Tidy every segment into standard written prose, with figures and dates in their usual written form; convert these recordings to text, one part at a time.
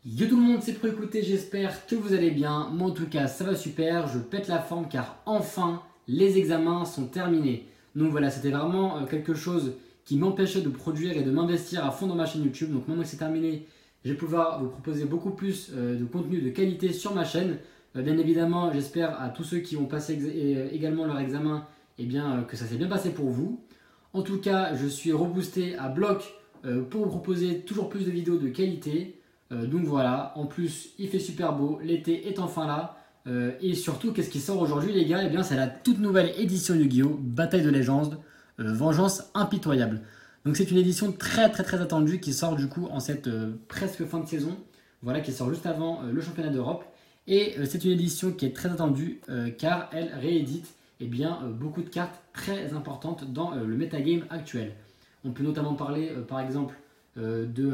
Yo tout le monde, c'est pour écouter, j'espère que vous allez bien. Moi en tout cas ça va super, je pète la forme car enfin les examens sont terminés. Donc voilà, c'était vraiment quelque chose qui m'empêchait de produire et de m'investir à fond dans ma chaîne YouTube. Donc maintenant que c'est terminé, je vais pouvoir vous proposer beaucoup plus de contenu de qualité sur ma chaîne. Bien évidemment, j'espère à tous ceux qui ont passé également leur examen, que ça s'est bien passé pour vous. En tout cas, je suis reboosté à bloc pour vous proposer toujours plus de vidéos de qualité. Donc voilà, en plus il fait super beau, l'été est enfin là. Et surtout, qu'est-ce qui sort aujourd'hui les gars? Eh bien c'est la toute nouvelle édition Yu-Gi-Oh! Bataille de légende, Vengeance impitoyable. Donc c'est une édition très attendue qui sort du coup en cette presque fin de saison. Voilà, qui sort juste avant le championnat d'Europe. Et c'est une édition qui est très attendue car elle réédite beaucoup de cartes très importantes dans le metagame actuel. On peut notamment parler par exemple du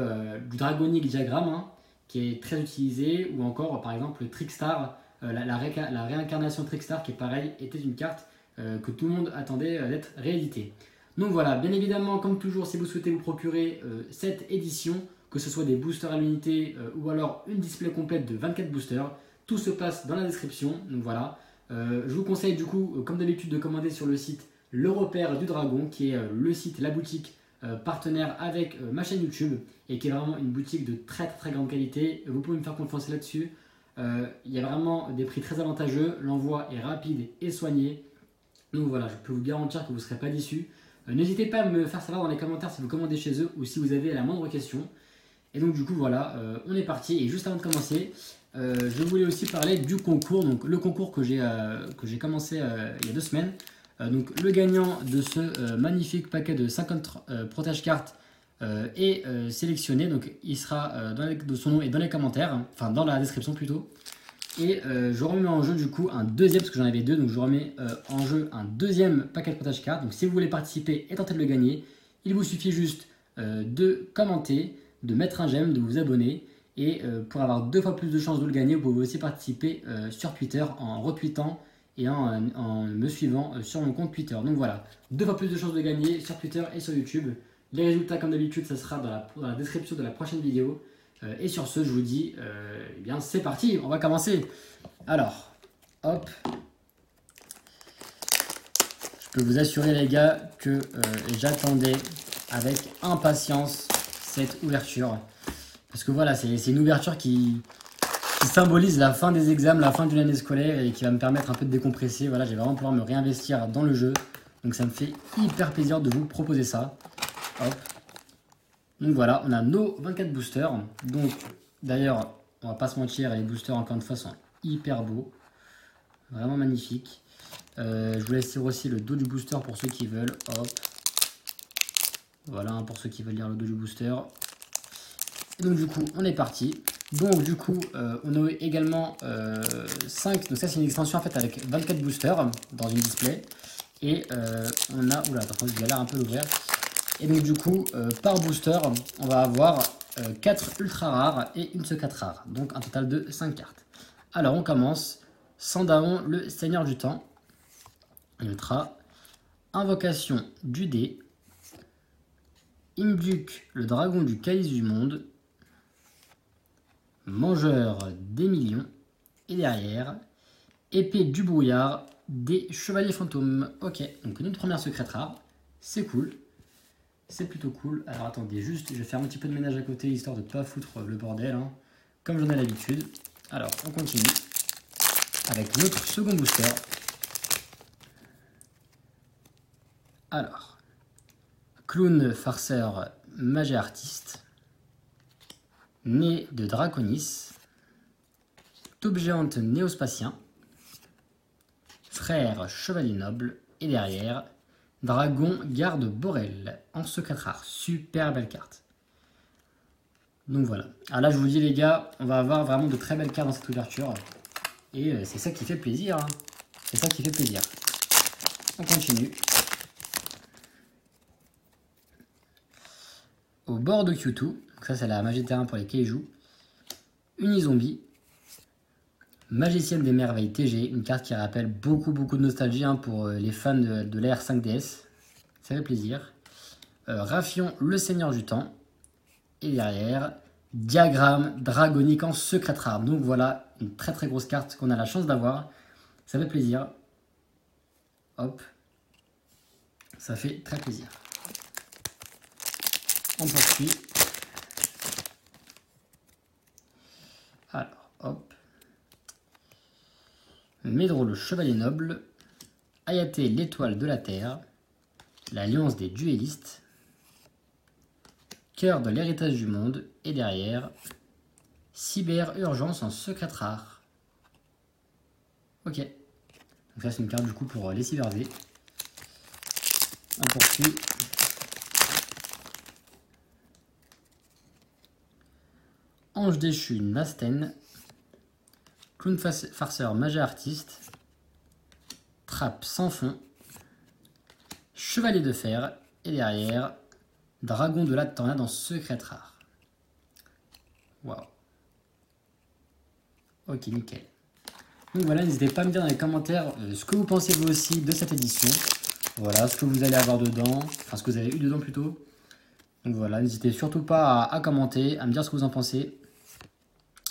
Dragonic Diagramme qui est très utilisé, ou encore par exemple le Trickstar, la réincarnation Trickstar qui est pareil, était une carte que tout le monde attendait d'être rééditée. Donc voilà, bien évidemment comme toujours, si vous souhaitez vous procurer cette édition, que ce soit des boosters à l'unité ou alors une display complète de 24 boosters, tout se passe dans la description. Donc voilà, je vous conseille du coup comme d'habitude de commander sur le site Le Repère du Dragon, qui est le site, la boutique partenaire avec ma chaîne YouTube, et qui est vraiment une boutique de très grande qualité. Vous pouvez me faire confiance là-dessus. Il y a vraiment des prix très avantageux, l'envoi est rapide et soigné. Donc voilà, je peux vous garantir que vous ne serez pas déçus. N'hésitez pas à me faire savoir dans les commentaires si vous commandez chez eux ou si vous avez la moindre question. Et donc du coup voilà, on est parti. Et juste avant de commencer, je voulais aussi parler du concours. Donc le concours que j'ai commencé il y a 2 semaines. Donc le gagnant de ce magnifique paquet de 50 protège cartes est sélectionné. Donc il sera de son nom et dans les commentaires, enfin dans la description plutôt. Et je remets en jeu du coup un deuxième, parce que j'en avais deux, donc je remets en jeu un deuxième paquet de protège cartes. Donc si vous voulez participer et tenter de le gagner, il vous suffit juste de commenter, de mettre un j'aime, de vous abonner. Et pour avoir 2 fois plus de chances de le gagner, vous pouvez aussi participer sur Twitter en retweetant et en me suivant sur mon compte Twitter. Donc voilà, 2 fois plus de chances de gagner sur Twitter et sur YouTube. Les résultats comme d'habitude, ça sera dans la description de la prochaine vidéo. Et sur ce, je vous dis, c'est parti, on va commencer. Alors, hop. Je peux vous assurer les gars que j'attendais avec impatience cette ouverture. Parce que voilà, c'est une ouverture qui symbolise la fin des examens, la fin d'une année scolaire, et qui va me permettre un peu de décompresser. Voilà, j'ai vraiment pouvoir me réinvestir dans le jeu. Donc ça me fait hyper plaisir de vous proposer ça. Hop. Donc voilà, on a nos 24 boosters. Donc d'ailleurs, on va pas se mentir, les boosters encore une fois sont hyper beaux. Vraiment magnifiques. Je vous laisse lire aussi le dos du booster pour ceux qui veulent. Hop. Voilà, pour ceux qui veulent lire le dos du booster. Et donc du coup, on est parti. Donc du coup, on a également 5, donc ça c'est une extension en fait avec 24 boosters dans une display. Et on a, oula, attends, je galère un peu l'ouvrir. Et donc du coup, par booster, on va avoir 4 ultra rares et une secrète rare. Donc un total de 5 cartes. Alors on commence. Sandaon, le Seigneur du Temps. Ultra. Invocation du dé. Imduc, le dragon du Calice du Monde. Mangeur des millions. Et derrière, épée du brouillard des chevaliers fantômes. Ok, donc une première secrète rare. C'est cool. C'est plutôt cool. Alors attendez, juste, je vais faire un petit peu de ménage à côté, histoire de ne pas foutre le bordel, comme j'en ai l'habitude. Alors, on continue avec notre second booster. Alors, clown farceur magie artiste. Né de Draconis, taupe géante néospatien, frère chevalier noble, et derrière, dragon garde Borel, en secret rare, super belle carte. Donc voilà, alors là je vous dis les gars, on va avoir vraiment de très belles cartes dans cette ouverture, et c'est ça qui fait plaisir, c'est ça qui fait plaisir. On continue. Au bord de Q2, donc ça c'est la magie de terrain pour les Kaiju. Unizombie. Magicienne des merveilles TG, une carte qui rappelle beaucoup de nostalgie pour les fans de l'ère 5DS. Ça fait plaisir. Raffion, le Seigneur du Temps. Et derrière, Diagramme dragonique en secret rare. Donc voilà, une très très grosse carte qu'on a la chance d'avoir. Ça fait plaisir. Hop. Ça fait très plaisir. On poursuit. Alors, hop. Médro le chevalier noble. Ayaté l'étoile de la terre. L'alliance des duellistes. Cœur de l'héritage du monde. Et derrière, cyber urgence en secret rare. Ok. Donc ça c'est une carte du coup pour les cyber V. On poursuit. Ange déchu Nasten. Clown farceur magie artiste. Trappe sans fond. Chevalier de fer. Et derrière, dragon de la tornade en secret rare. Waouh. Ok, nickel. Donc voilà, n'hésitez pas à me dire dans les commentaires ce que vous pensez vous aussi de cette édition. Voilà, ce que vous allez avoir dedans, enfin ce que vous avez eu dedans plutôt. Donc voilà, n'hésitez surtout pas à commenter, à me dire ce que vous en pensez.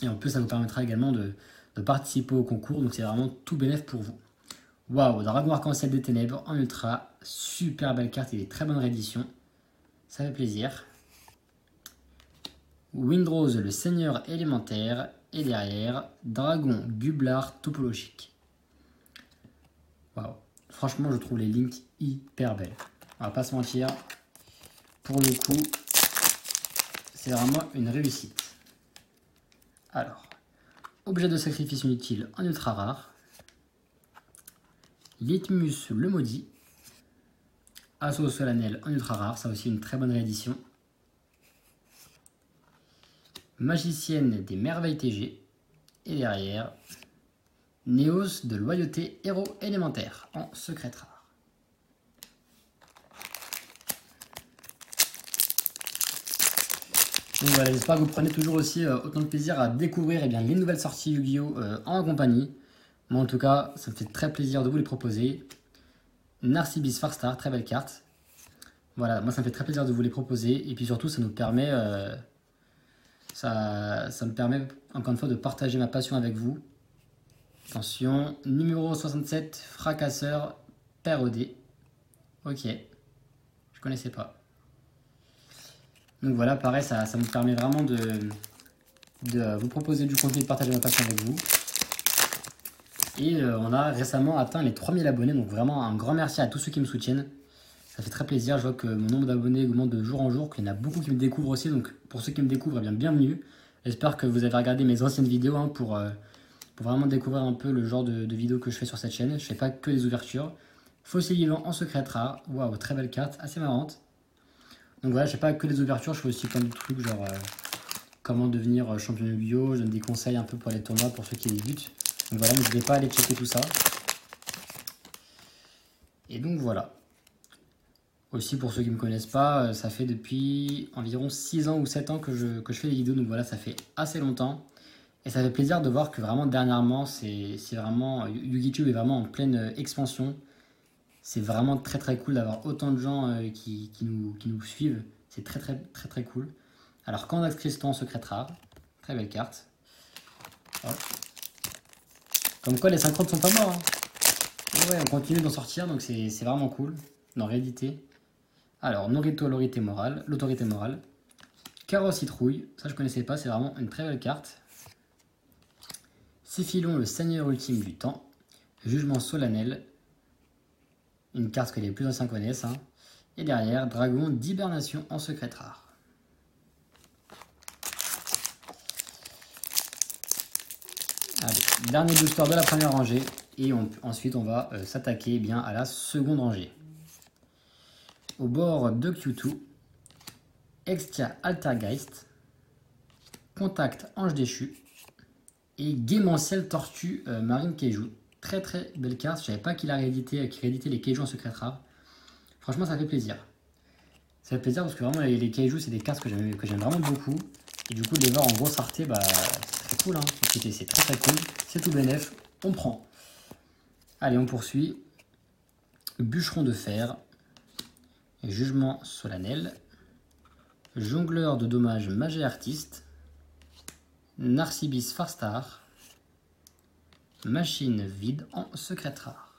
Et en plus, ça vous permettra également de participer au concours, donc c'est vraiment tout bénéf pour vous. Waouh, Dragon Arc-en-Ciel des Ténèbres en ultra, super belle carte et des très bonnes rééditions. Ça fait plaisir. Windrose, le seigneur élémentaire. Et derrière, Dragon Gublar topologique. Waouh. Franchement, je trouve les links hyper belles. On va pas se mentir. Pour le coup, c'est vraiment une réussite. Alors, objet de sacrifice inutile en ultra rare. Litmus le maudit. Assaut solennel en ultra rare. Ça aussi une très bonne réédition. Magicienne des merveilles TG. Et derrière, Néos de loyauté héros élémentaire en secret rare. Donc voilà, j'espère que vous prenez toujours aussi autant de plaisir à découvrir les nouvelles sorties Yu-Gi-Oh! En compagnie. Moi en tout cas, ça me fait très plaisir de vous les proposer. Narcibis Farstar, très belle carte. Voilà, moi ça me fait très plaisir de vous les proposer. Et puis surtout, ça nous permet... Ça me permet encore une fois de partager ma passion avec vous. Attention, numéro 67, fracasseur, parodé. Ok, je connaissais pas. Donc voilà, pareil, ça me permet vraiment de vous proposer du contenu et de partager ma passion avec vous. Et on a récemment atteint les 3000 abonnés, donc vraiment un grand merci à tous ceux qui me soutiennent. Ça fait très plaisir, je vois que mon nombre d'abonnés augmente de jour en jour, qu'il y en a beaucoup qui me découvrent aussi, donc pour ceux qui me découvrent, eh bien bienvenue. J'espère que vous avez regardé mes anciennes vidéos pour vraiment découvrir un peu le genre de vidéos que je fais sur cette chaîne. Je fais pas que des ouvertures. Fossile vivant en secret rare, waouh, très belle carte, assez marrante. Donc voilà, je fais pas que des ouvertures, je fais aussi plein de trucs, genre comment devenir champion de Yu-Gi-Oh! Je donne des conseils un peu pour les tournois, pour ceux qui débutent. Donc voilà, n'hésitez pas à aller checker tout ça. Et donc voilà. Aussi pour ceux qui ne me connaissent pas, ça fait depuis environ 6 ans ou 7 ans que je fais des vidéos, donc voilà, ça fait assez longtemps. Et ça fait plaisir de voir que vraiment dernièrement, c'est vraiment, YugiTube est vraiment en pleine expansion. C'est vraiment très très cool d'avoir autant de gens qui nous suivent. C'est très très très très cool. Alors Candax Cristron, secret rare, très belle carte. Hop. Comme quoi les synchros ne sont pas morts. Hein. Ouais, on continue d'en sortir, donc c'est vraiment cool, d'en rééditer. Alors, Norito, l'autorité morale. Carrosse citrouille, ça je connaissais pas, c'est vraiment une très belle carte. Séphilon, le seigneur ultime du temps. Jugement solennel, une carte que les plus anciens connaissent. Hein. Et derrière, dragon d'hibernation en secret rare. Allez, dernier booster de la première rangée. Et ensuite, on va s'attaquer bien à la seconde rangée. Au bord de Q2, Extia Altergeist, Contact Ange Déchu et Guémanciel Tortue Marine Keiju. Très très belle carte, je savais pas qu'il réédité les Keiju en secret rare. Franchement ça fait plaisir. Ça fait plaisir parce que vraiment les Keiju c'est des cartes que j'aime vraiment beaucoup. Et du coup de les voir en grosse rareté, bah c'est très cool. Hein. C'est très très cool, c'est tout bénef, on prend. Allez on poursuit. Bûcheron de fer. Jugement solennel. Jongleur de dommages magie artiste. Narcibis Farstar, machine vide en secret rare.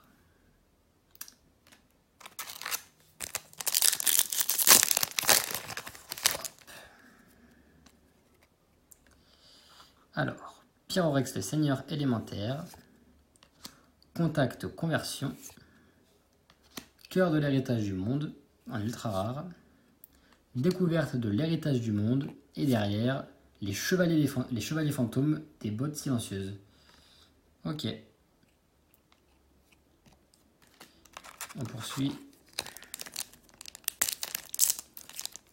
Alors, Pyrorex le seigneur élémentaire, contact conversion, cœur de l'héritage du monde en ultra rare, découverte de l'héritage du monde et derrière les chevaliers fantômes des bottes silencieuses. Ok. On poursuit.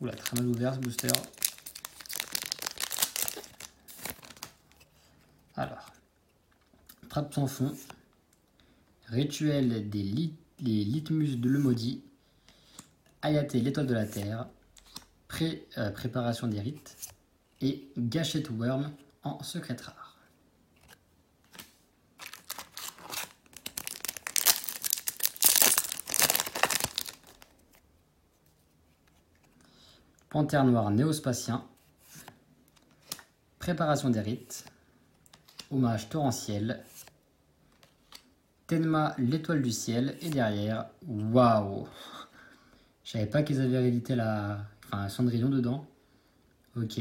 Oula, très mal ouvert ce booster. Alors, trappe sans fond, rituel des Litmus de le maudit, Ayaté l'étoile de la terre, préparation des rites et Gâchette Worm en secret rare. Panthère noire néospatien, préparation des rites, hommage torrentiel, Tenma l'étoile du ciel et derrière, waouh, je savais pas qu'ils avaient réédité Cendrillon dedans. Ok.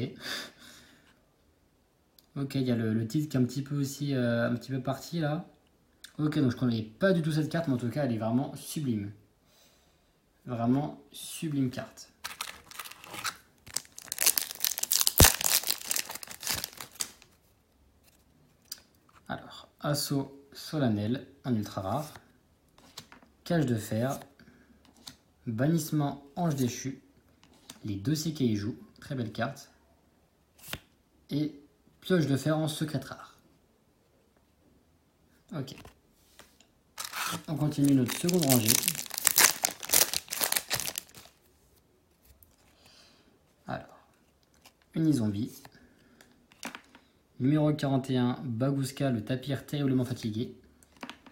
Ok, il y a le titre qui est un petit peu aussi un petit peu parti là. Ok, donc je connais pas du tout cette carte, mais en tout cas elle est vraiment sublime. Vraiment sublime carte. Alors, assaut solennel, un ultra rare. Cage de fer. Bannissement ange déchu. Les dossiers qu'il joue, très belle carte. Et pioche de fer en secret rare. Ok. On continue notre seconde rangée. Alors, Unizombie. Numéro 41, Bagouska, le tapir terriblement fatigué.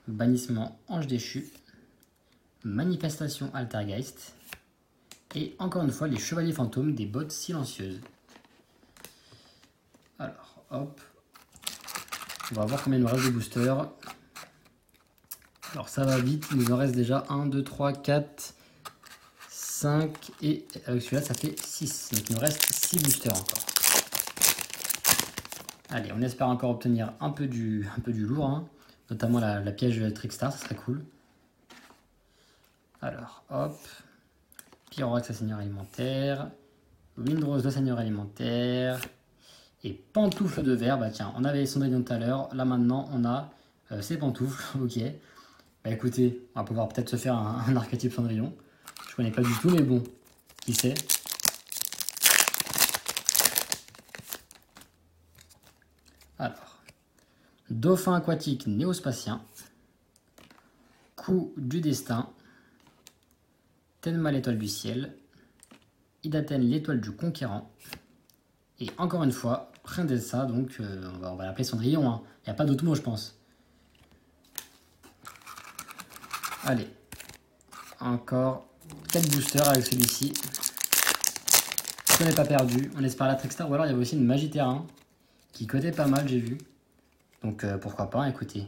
Bannissement ange déchu. Manifestation Altergeist. Et encore une fois, les chevaliers fantômes des bottes silencieuses. Alors, hop. On va voir combien il nous reste de boosters. Alors, ça va vite. Il nous en reste déjà 1, 2, 3, 4, 5. Et avec celui-là, ça fait 6. Donc, il nous reste 6 boosters encore. Allez, on espère encore obtenir un peu du lourd. Hein. Notamment la piège Trickstar, ça serait cool. Alors, hop. Pyrorex, la seigneur alimentaire. Windrose, le seigneur alimentaire. Et pantoufles de verre. Bah tiens, on avait Cendrillon tout à l'heure. Là maintenant, on a ces pantoufles. Ok. Bah écoutez, on va pouvoir peut-être se faire un archétype Cendrillon. Je connais pas du tout, mais bon, qui sait. Alors, dauphin aquatique néospatien. Coup du destin. Tenma l'étoile du ciel. Idaten l'étoile du conquérant. Et encore une fois, Prendessa, donc on va l'appeler Cendrillon. Hein. Il n'y a pas d'autre mot, je pense. Allez. Encore 4 boosters avec celui-ci. On n'est pas perdu. On espère la Trickstar. Ou alors il y avait aussi une magie terrain qui cotait pas mal, j'ai vu. Donc pourquoi pas, écoutez.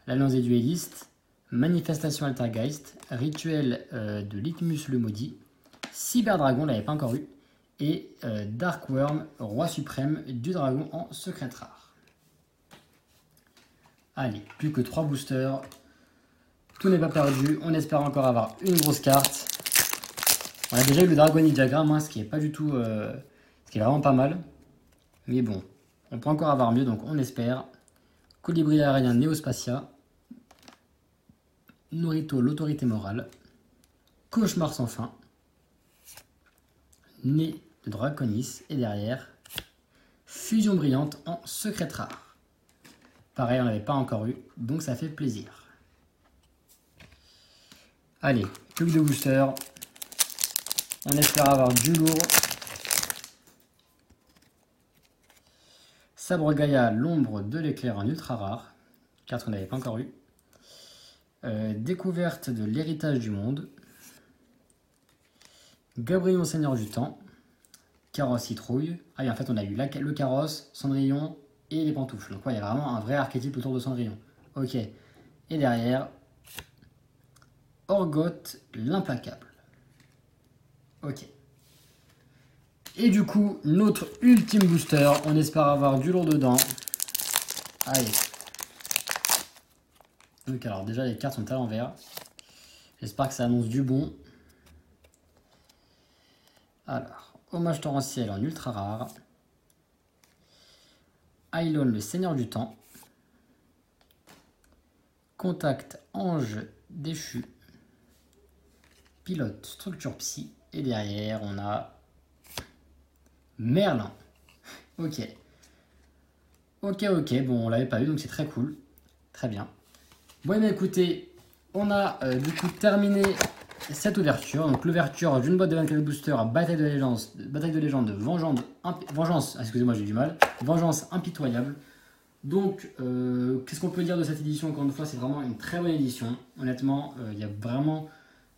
L'Alliance des duellistes. Manifestation Altergeist. Rituel de Litmus le maudit. Cyberdragon, on l'avait pas encore eu. Et Dark Worm, roi suprême du dragon en secret rare. Allez, plus que 3 boosters. Tout n'est pas perdu. On espère encore avoir une grosse carte. On a déjà eu le Dragony Diagramme, hein, ce qui est pas du tout... ce qui est vraiment pas mal. Mais bon, on peut encore avoir mieux, donc on espère. Colibri aérien Néospatia. Norito, l'autorité morale. Cauchemar sans fin. Nez de Draconis. Et derrière, fusion brillante en secret rare. Pareil, on n'avait pas encore eu, donc ça fait plaisir. Allez, plus que de boosters. On espère avoir du lourd. Sabre Gaïa, l'ombre de l'éclair en ultra rare. Carte qu'on n'avait pas encore eu. Découverte de l'héritage du monde. Gabrion, seigneur du temps. Carrosse citrouille. Ah, et en fait, on a eu le carrosse, Cendrillon et les pantoufles. Donc ouais, il y a vraiment un vrai archétype autour de Cendrillon. Ok. Et derrière, Orgoth l'implacable. Ok. Et du coup, notre ultime booster, on espère avoir du lourd dedans. Allez. Donc alors déjà les cartes sont à l'envers. J'espère que ça annonce du bon. Alors, hommage torrentiel en ultra rare. Ailon le seigneur du temps. Contact ange déchu. Pilote structure psy. Et derrière on a Merlin. Ok. Ok, bon on l'avait pas eu donc c'est très cool. Très bien. Bon, mais écoutez, on a du coup terminé cette ouverture. Donc l'ouverture d'une boîte de 24 boosters à bataille de légende, vengeance, excusez-moi j'ai du mal, vengeance impitoyable. Donc qu'est-ce qu'on peut dire de cette édition? Encore une fois, c'est vraiment une très bonne édition. Honnêtement, il y a vraiment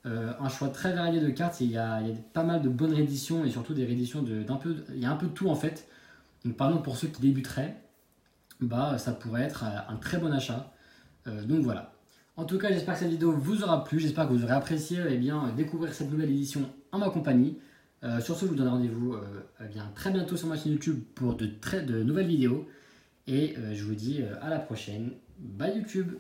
un choix très varié de cartes. Il y a pas mal de bonnes rééditions et surtout des rééditions d'un peu, il y a un peu de tout en fait. Donc par exemple pour ceux qui débuteraient, bah ça pourrait être un très bon achat. Donc voilà. En tout cas, j'espère que cette vidéo vous aura plu. J'espère que vous aurez apprécié découvrir cette nouvelle édition en ma compagnie. Sur ce, je vous donne rendez-vous très bientôt sur ma chaîne YouTube pour de nouvelles vidéos. Et je vous dis à la prochaine. Bye YouTube!